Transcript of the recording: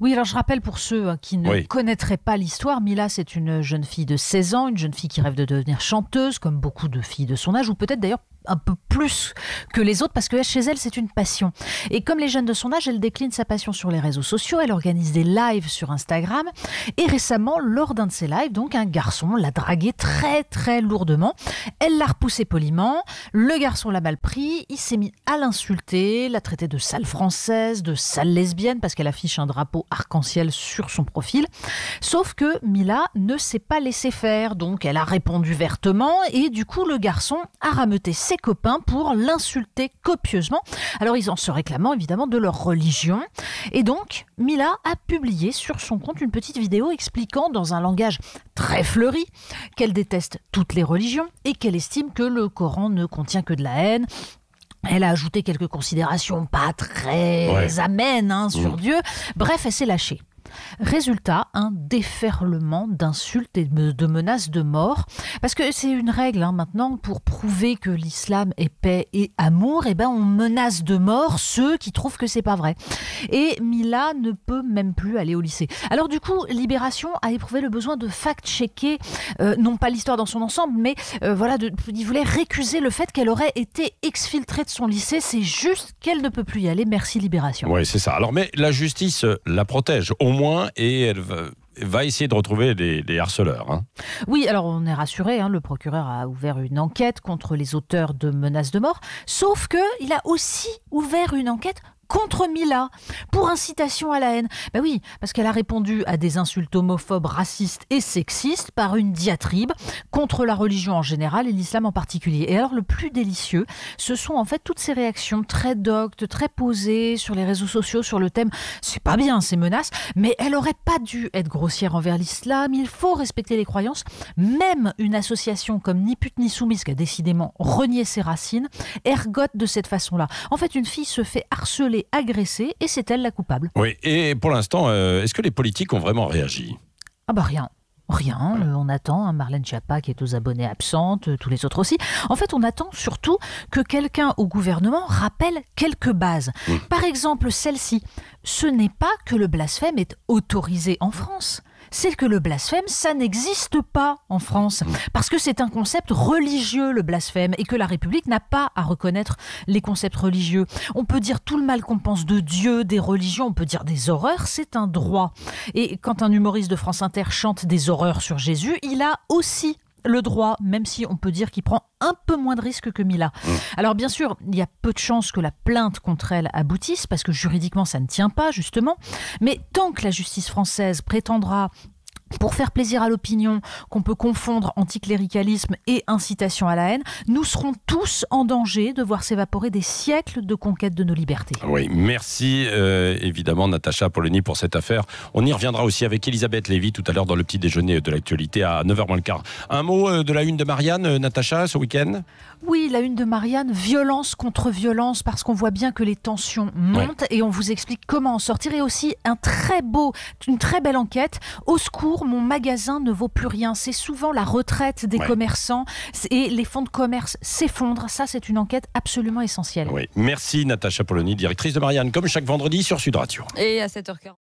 Oui, alors je rappelle pour ceux qui ne connaîtraient pas l'histoire, Mila, c'est une jeune fille de 16 ans, une jeune fille qui rêve de devenir chanteuse, comme beaucoup de filles de son âge, ou peut-être d'ailleurs un peu plus que les autres, parce que chez elle, c'est une passion. Et comme les jeunes de son âge, elle décline sa passion sur les réseaux sociaux, elle organise des lives sur Instagram, et récemment, lors d'un de ses lives, donc un garçon l'a draguée très très lourdement. Elle l'a repoussé poliment, le garçon l'a mal pris, il s'est mis à l'insulter, l'a traité de sale française, de sale lesbienne, parce qu'elle affiche un drapeau arc-en-ciel sur son profil. Sauf que Mila ne s'est pas laissée faire, donc elle a répondu vertement, et du coup, le garçon a rameuté ses copains pour l'insulter copieusement. Alors ils en se réclamant évidemment de leur religion. Et donc Mila a publié sur son compte une petite vidéo expliquant dans un langage très fleuri qu'elle déteste toutes les religions et qu'elle estime que le Coran ne contient que de la haine. Elle a ajouté quelques considérations pas très amènes sur Dieu. Bref, elle s'est lâchée. Résultat, un déferlement d'insultes et de menaces de mort. Parce que c'est une règle maintenant, pour prouver que l'islam est paix et amour, on menace de mort ceux qui trouvent que c'est pas vrai. Et Mila ne peut même plus aller au lycée. Alors du coup, Libération a éprouvé le besoin de fact-checker, non pas l'histoire dans son ensemble, mais il voulait récuser le fait qu'elle aurait été exfiltrée de son lycée. C'est juste qu'elle ne peut plus y aller. Merci Libération. Oui, c'est ça. Alors, mais la justice la protège, au moins, et elle va essayer de retrouver les harceleurs. Oui, alors on est rassuré, le procureur a ouvert une enquête contre les auteurs de menaces de mort, sauf qu'il a aussi ouvert une enquête contre Mila, pour incitation à la haine. Oui, parce qu'elle a répondu à des insultes homophobes, racistes et sexistes par une diatribe contre la religion en général et l'islam en particulier. Et alors le plus délicieux, ce sont en fait toutes ces réactions très doctes, très posées sur les réseaux sociaux sur le thème « c'est pas bien ces menaces, mais elle aurait pas dû être grossière envers l'islam, il faut respecter les croyances ». Même une association comme Ni pute ni soumise, qui a décidément renié ses racines, ergote de cette façon-là. En fait, une fille se fait harceler, agressée, et c'est elle la coupable. Oui, et pour l'instant, est-ce que les politiques ont vraiment réagi ? Rien. On attend Marlène Schiappa qui est aux abonnés absentes, tous les autres aussi. En fait, on attend surtout que quelqu'un au gouvernement rappelle quelques bases. Par exemple, celle-ci. Ce n'est pas que le blasphème est autorisé en France. C'est que le blasphème, ça n'existe pas en France. Parce que c'est un concept religieux, le blasphème, et que la République n'a pas à reconnaître les concepts religieux. On peut dire tout le mal qu'on pense de Dieu, des religions, on peut dire des horreurs, c'est un droit. Et quand un humoriste de France Inter chante des horreurs sur Jésus, il a aussi le droit, même si on peut dire qu'il prend un peu moins de risques que Mila. Alors bien sûr, il y a peu de chances que la plainte contre elle aboutisse, parce que juridiquement ça ne tient pas justement, mais tant que la justice française prétendra, pour faire plaisir à l'opinion, qu'on peut confondre anticléricalisme et incitation à la haine, nous serons tous en danger de voir s'évaporer des siècles de conquête de nos libertés. Oui, merci évidemment Natacha Polony pour cette affaire. On y reviendra aussi avec Elisabeth Lévy tout à l'heure dans le petit déjeuner de l'actualité à 9h moins le quart. Un mot de la une de Marianne, Natacha, ce week-end ? Oui, la une de Marianne, violence contre violence, parce qu'on voit bien que les tensions montent et on vous explique comment en sortir. Et aussi une très belle enquête. Au secours, mon magasin ne vaut plus rien. C'est souvent la retraite des commerçants et les fonds de commerce s'effondrent. Ça, c'est une enquête absolument essentielle. Oui, merci Natacha Polony, directrice de Marianne, comme chaque vendredi sur Sud Radio. Et à 7h40.